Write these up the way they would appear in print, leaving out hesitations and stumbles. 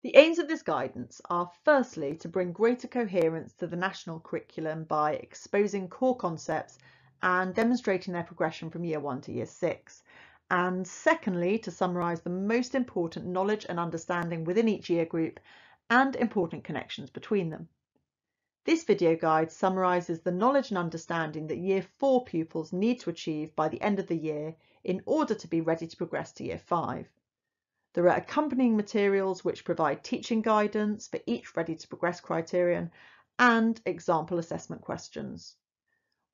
The aims of this guidance are firstly to bring greater coherence to the national curriculum by exposing core concepts and demonstrating their progression from Year 1 to Year 6, and secondly to summarise the most important knowledge and understanding within each year group and important connections between them. This video guide summarises the knowledge and understanding that Year 4 pupils need to achieve by the end of the year in order to be ready to progress to Year 5. There are accompanying materials which provide teaching guidance for each ready to progress criterion and example assessment questions.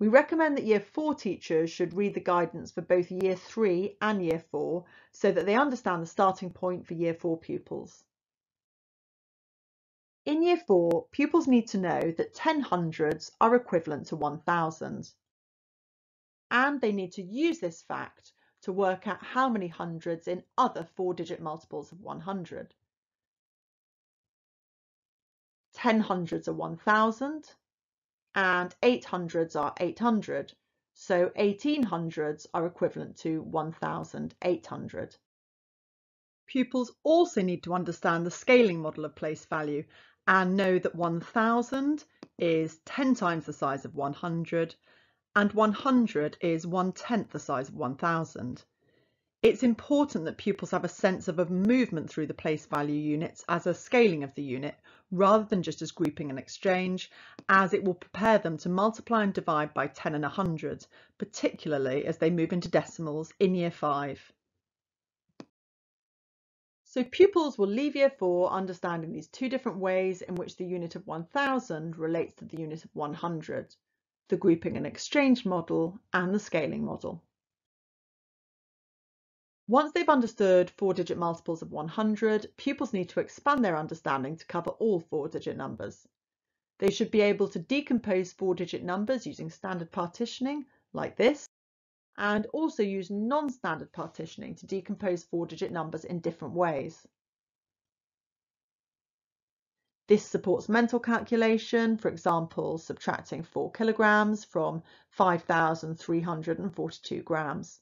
We recommend that Year 4 teachers should read the guidance for both Year 3 and Year 4 so that they understand the starting point for Year 4 pupils. In Year 4, pupils need to know that 10 hundreds are equivalent to 1,000, and they need to use this fact to work out how many hundreds in other 4-digit multiples of 100. 10 hundreds are 1,000 and 8 hundreds are 800, so 18 hundreds are equivalent to 1,800. Pupils also need to understand the scaling model of place value and know that 1,000 is 10 times the size of 100 and 100 is 1/10 the size of 1,000. It's important that pupils have a sense of a movement through the place value units as a scaling of the unit rather than just as grouping and exchange, as it will prepare them to multiply and divide by 10 and 100, particularly as they move into decimals in Year 5. So pupils will leave Year 4 understanding these two different ways in which the unit of 1,000 relates to the unit of 100, the grouping and exchange model and the scaling model. Once they've understood 4-digit multiples of 100, pupils need to expand their understanding to cover all 4-digit numbers. They should be able to decompose 4-digit numbers using standard partitioning, like this, and also use non-standard partitioning to decompose 4-digit numbers in different ways. This supports mental calculation, for example, subtracting 4 kilograms from 5,342 grams.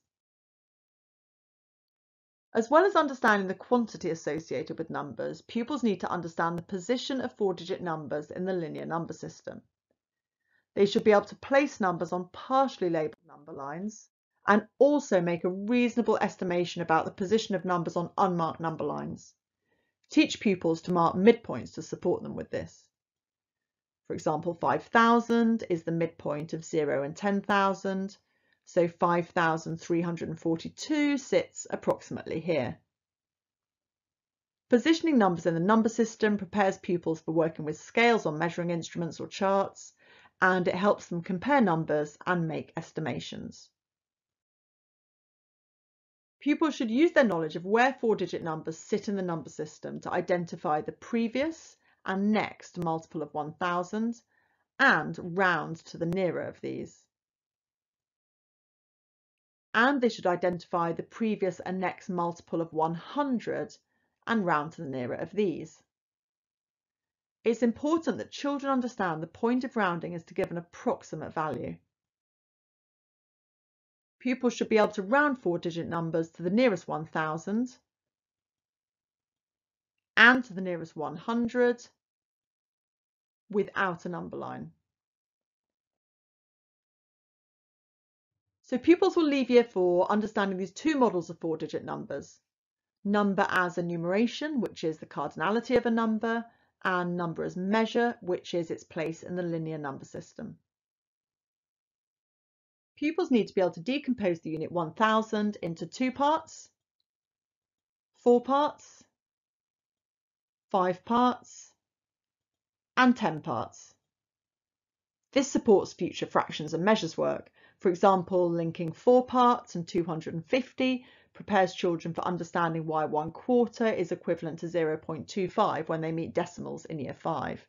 As well as understanding the quantity associated with numbers, pupils need to understand the position of 4-digit numbers in the linear number system. They should be able to place numbers on partially labelled number lines and also make a reasonable estimation about the position of numbers on unmarked number lines. Teach pupils to mark midpoints to support them with this. For example, 5,000 is the midpoint of 0 and 10,000, so 5,342 sits approximately here. Positioning numbers in the number system prepares pupils for working with scales on measuring instruments or charts, and it helps them compare numbers and make estimations. Pupils should use their knowledge of where 4-digit numbers sit in the number system to identify the previous and next multiple of 1,000 and round to the nearer of these. And they should identify the previous and next multiple of 100 and round to the nearer of these. It's important that children understand the point of rounding is to give an approximate value. Pupils should be able to round 4-digit numbers to the nearest 1,000 and to the nearest 100 without a number line. So pupils will leave Year 4 understanding these two models of 4-digit numbers: number as enumeration, which is the cardinality of a number, and number as measure, which is its place in the linear number system. Pupils need to be able to decompose the unit 1,000 into 2 parts, 4 parts, 5 parts, and 10 parts. This supports future fractions and measures work. For example, linking 4 parts and 250 prepares children for understanding why 1/4 is equivalent to 0.25 when they meet decimals in Year 5.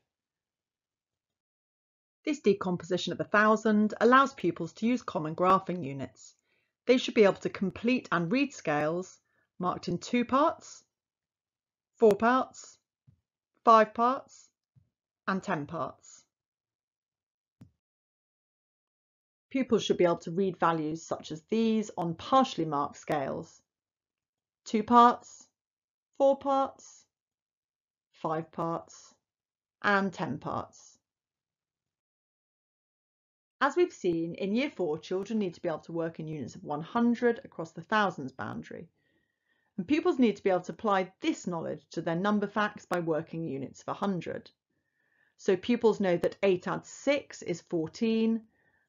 This decomposition of 1,000 allows pupils to use common graphing units. They should be able to complete and read scales marked in 2 parts, 4 parts, 5 parts, and 10 parts. Pupils should be able to read values such as these on partially marked scales: 2 parts, 4 parts, 5 parts, and 10 parts. As we've seen, in Year 4, children need to be able to work in units of 100 across the thousands boundary. And pupils need to be able to apply this knowledge to their number facts by working units of 100. So pupils know that 8 adds 6 is 14,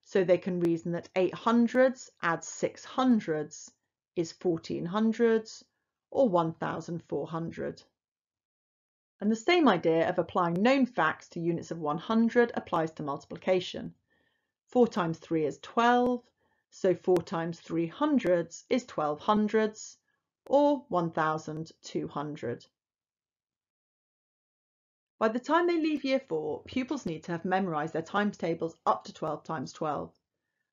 so they can reason that 8 hundredths adds 6 hundredths is 14 hundredths, or 1,400. And the same idea of applying known facts to units of 100 applies to multiplication. 4 times 3 is 12, so 4 times 3 hundredths is 12 hundredths, or 1,200. By the time they leave Year 4, pupils need to have memorised their times tables up to 12 times 12.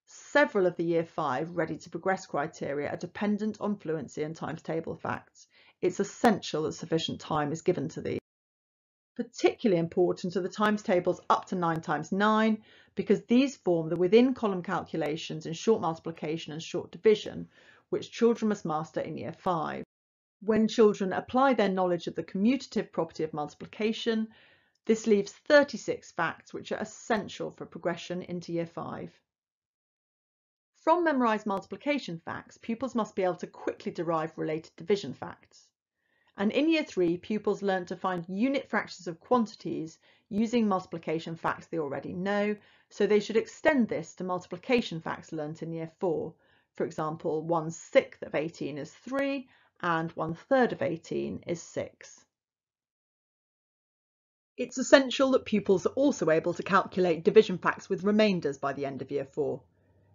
Several of the Year 5 ready to progress criteria are dependent on fluency and times table facts. It's essential that sufficient time is given to these. Particularly important are the times tables up to 9 times 9 because these form the within column calculations in short multiplication and short division which children must master in Year 5. When children apply their knowledge of the commutative property of multiplication, this leaves 36 facts which are essential for progression into Year 5. From memorised multiplication facts, pupils must be able to quickly derive related division facts. And in Year 3, pupils learn to find unit fractions of quantities using multiplication facts they already know, so they should extend this to multiplication facts learnt in Year 4. For example, 1/6 of 18 is 3 and 1/3 of 18 is 6. It's essential that pupils are also able to calculate division facts with remainders by the end of Year 4.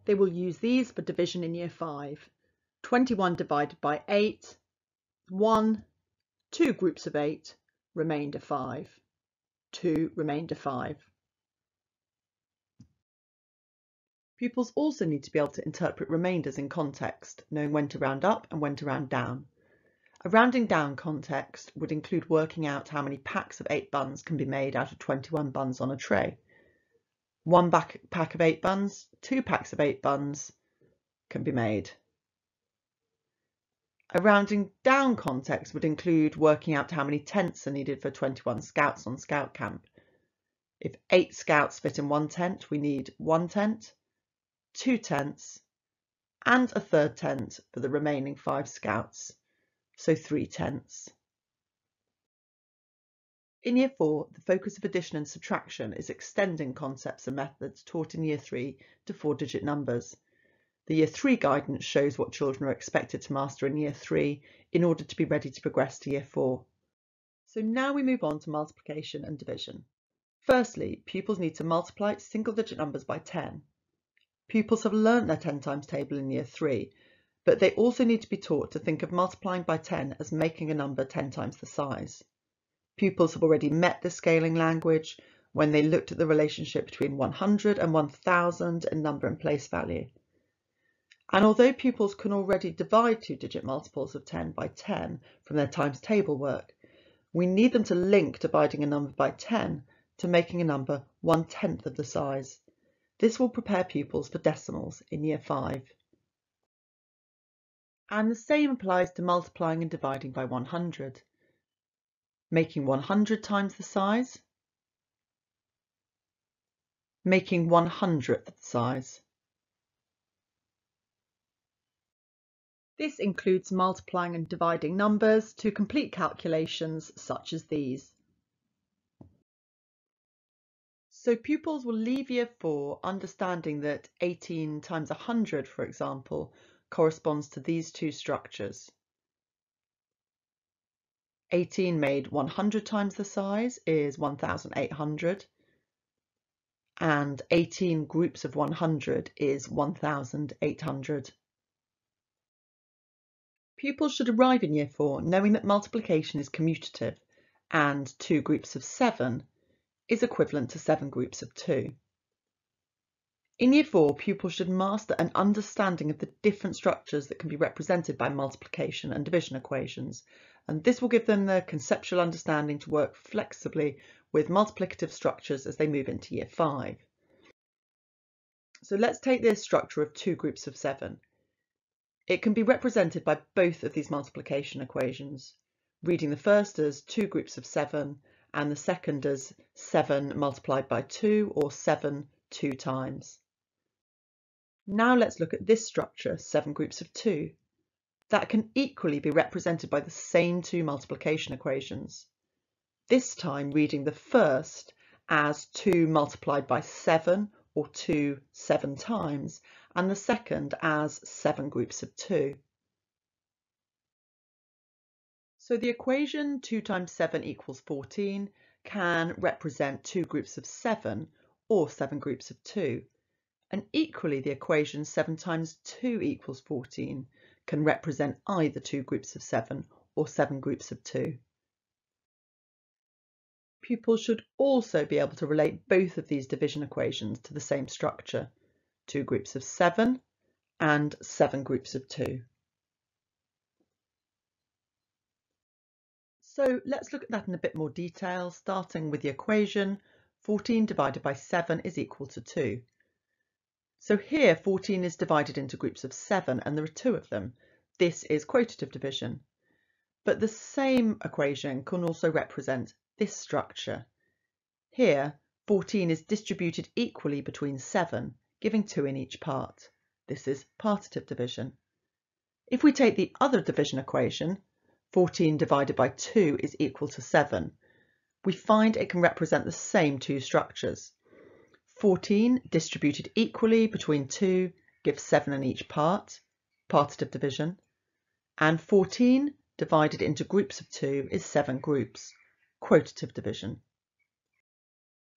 They will use these for division in Year 5. 21 divided by 8, 1, 2 groups of 8, remainder 5, 2, remainder 5. Pupils also need to be able to interpret remainders in context, knowing when to round up and when to round down. A rounding down context would include working out how many packs of 8 buns can be made out of 21 buns on a tray. 1 pack of 8 buns, 2 packs of 8 buns can be made. A rounding down context would include working out how many tenths are needed for 21 scouts on scout camp. If 8 scouts fit in 1 tent, we need 1 tent, 2 tenths, and a 3rd tent for the remaining 5 scouts, so 3 tenths. In Year 4, the focus of addition and subtraction is extending concepts and methods taught in Year 3 to 4-digit numbers. The Year 3 guidance shows what children are expected to master in Year 3 in order to be ready to progress to Year 4. So now we move on to multiplication and division. Firstly, pupils need to multiply single-digit numbers by 10. Pupils have learnt their 10 times table in Year 3, but they also need to be taught to think of multiplying by 10 as making a number 10 times the size. Pupils have already met the scaling language when they looked at the relationship between 100 and 1000 in number and place value. And although pupils can already divide 2-digit multiples of 10 by 10 from their times table work, we need them to link dividing a number by 10 to making a number 1/10 of the size. This will prepare pupils for decimals in Year 5. And the same applies to multiplying and dividing by 100. Making 100 times the size, making 1/100th the size. This includes multiplying and dividing numbers to complete calculations such as these. So pupils will leave Year 4 understanding that 18 times 100, for example, corresponds to these two structures. 18 made 100 times the size is 1,800, and 18 groups of 100 is 1,800. Pupils should arrive in Year 4 knowing that multiplication is commutative and 2 groups of 7 is equivalent to 7 groups of 2. In Year 4, pupils should master an understanding of the different structures that can be represented by multiplication and division equations, and this will give them the conceptual understanding to work flexibly with multiplicative structures as they move into Year 5. So let's take this structure of 2 groups of 7. It can be represented by both of these multiplication equations, reading the first as 2 groups of 7 and the second as 7 multiplied by 2, or 7 2 times. Now let's look at this structure, 7 groups of 2. That can equally be represented by the same two multiplication equations. This time reading the first as 2 multiplied by 7, or 2 7 times, and the second as 7 groups of 2. So the equation 2 times 7 equals 14 can represent 2 groups of 7, or 7 groups of 2. And equally the equation 7 times 2 equals 14 can represent either 2 groups of 7 or 7 groups of 2. Pupils should also be able to relate both of these division equations to the same structure, 2 groups of 7 and 7 groups of 2. So let's look at that in a bit more detail, starting with the equation 14 divided by 7 is equal to 2. So here 14 is divided into groups of 7 and there are 2 of them. This is quotative division. But the same equation can also represent this structure. Here 14 is distributed equally between 7, giving 2 in each part. This is partitive division. If we take the other division equation, 14 divided by 2 is equal to 7, we find it can represent the same two structures. 14 distributed equally between 2 gives 7 in each part, partitive division, and 14 divided into groups of 2 is 7 groups, quotative division.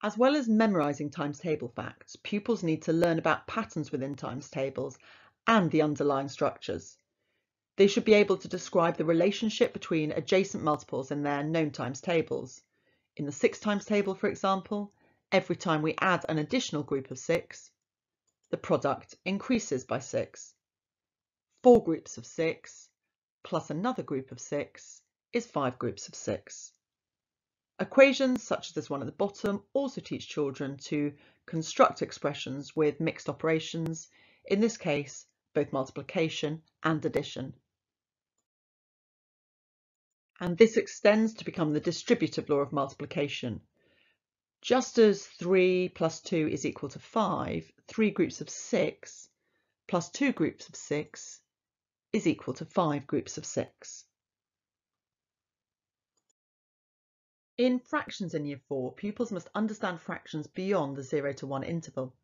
As well as memorising times table facts, pupils need to learn about patterns within times tables and the underlying structures. They should be able to describe the relationship between adjacent multiples in their known times tables. In the 6 times table, for example, every time we add an additional group of 6, the product increases by 6. 4 groups of 6 plus another group of 6 is 5 groups of 6. Equations such as this one at the bottom also teach children to construct expressions with mixed operations, in this case both multiplication and addition. And this extends to become the distributive law of multiplication. Just as 3 plus 2 is equal to 5, 3 groups of 6 plus 2 groups of 6 is equal to 5 groups of 6. In fractions in Year 4, pupils must understand fractions beyond the 0 to 1 interval.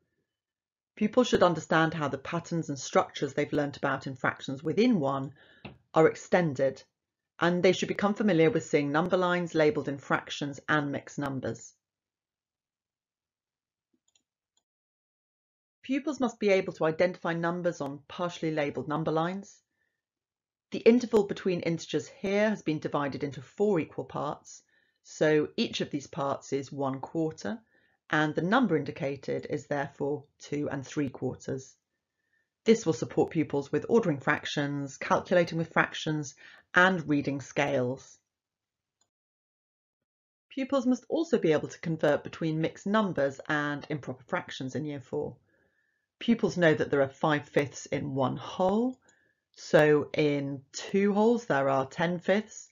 Pupils should understand how the patterns and structures they've learnt about in fractions within 1 are extended, and they should become familiar with seeing number lines labelled in fractions and mixed numbers. Pupils must be able to identify numbers on partially labelled number lines. The interval between integers here has been divided into 4 equal parts, so each of these parts is 1/4, and the number indicated is therefore 2 3/4. This will support pupils with ordering fractions, calculating with fractions, and reading scales. Pupils must also be able to convert between mixed numbers and improper fractions in Year 4. Pupils know that there are 5/5 in 1 whole, so in 2 wholes there are 10/5,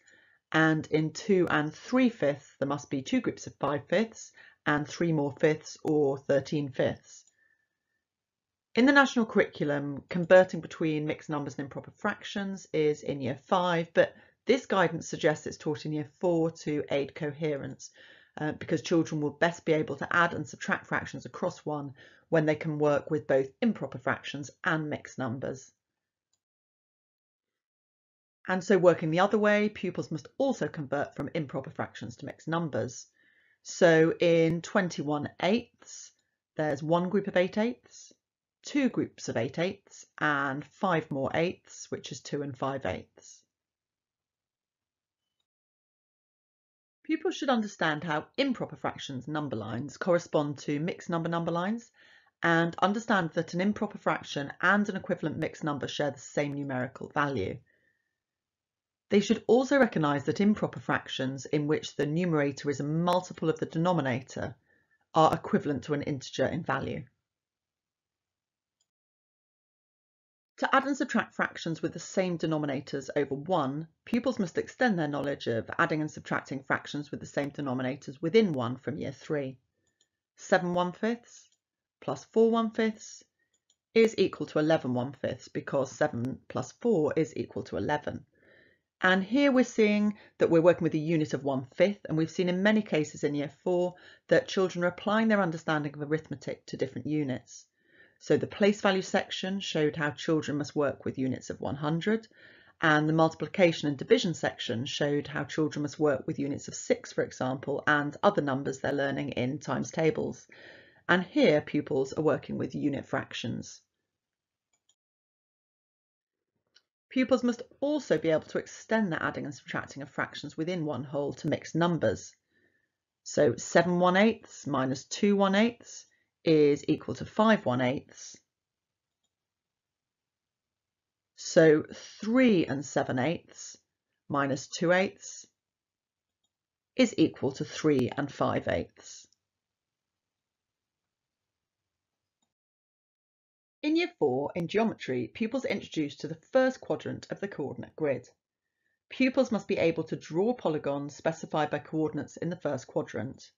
and in 2 3/5 there must be 2 groups of 5/5 and 3 more fifths, or 13/5. In the national curriculum, converting between mixed numbers and improper fractions is in Year 5, but this guidance suggests it's taught in Year 4 to aid coherence, because children will best be able to add and subtract fractions across 1 when they can work with both improper fractions and mixed numbers. And so working the other way, pupils must also convert from improper fractions to mixed numbers. So in 21/8, there's 1 group of 8/8, 2 groups of 8/8, and 5 more 8ths, which is 2 5/8. Pupils should understand how improper fractions number lines correspond to mixed number lines, and understand that an improper fraction and an equivalent mixed number share the same numerical value. They should also recognise that improper fractions in which the numerator is a multiple of the denominator are equivalent to an integer in value. To add and subtract fractions with the same denominators over 1, pupils must extend their knowledge of adding and subtracting fractions with the same denominators within 1 from year 3. 7 1/5 plus 4 1/5 is equal to 11 1/5 because 7 plus 4 is equal to 11. And here we're seeing that we're working with a unit of 1/5, and we've seen in many cases in year 4 that children are applying their understanding of arithmetic to different units. So the place value section showed how children must work with units of 100, and the multiplication and division section showed how children must work with units of 6, for example, and other numbers they're learning in times tables. And here pupils are working with unit fractions. Pupils must also be able to extend their adding and subtracting of fractions within one whole to mixed numbers. So 7 1/8 minus 2 1/8 is equal to 5 1/8. So 3 7/8 minus 2/8 is equal to 3 5/8. In year 4, in geometry, pupils are introduced to the first quadrant of the coordinate grid. Pupils must be able to draw polygons specified by coordinates in the first quadrant.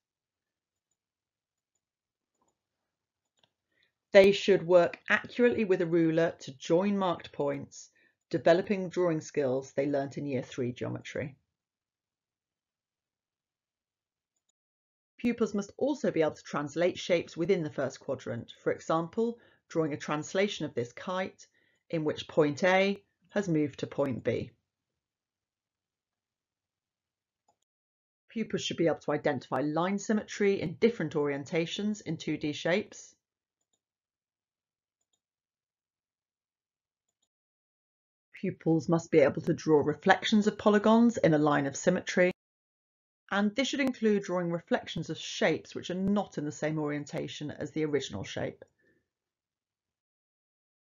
They should work accurately with a ruler to join marked points, developing drawing skills they learnt in year 3 geometry. Pupils must also be able to translate shapes within the first quadrant, for example, drawing a translation of this kite in which point A has moved to point B. Pupils should be able to identify line symmetry in different orientations in 2D shapes. Pupils must be able to draw reflections of polygons in a line of symmetry. And this should include drawing reflections of shapes which are not in the same orientation as the original shape.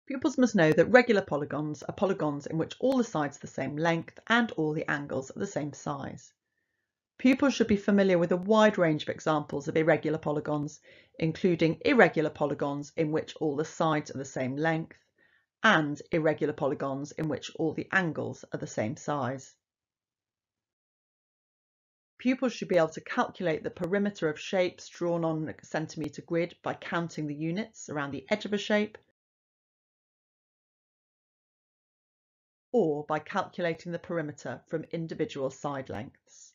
Pupils must know that regular polygons are polygons in which all the sides are the same length and all the angles are the same size. Pupils should be familiar with a wide range of examples of irregular polygons, including irregular polygons in which all the sides are the same length and irregular polygons in which all the angles are the same size. Pupils should be able to calculate the perimeter of shapes drawn on a centimetre grid by counting the units around the edge of a shape, or by calculating the perimeter from individual side lengths.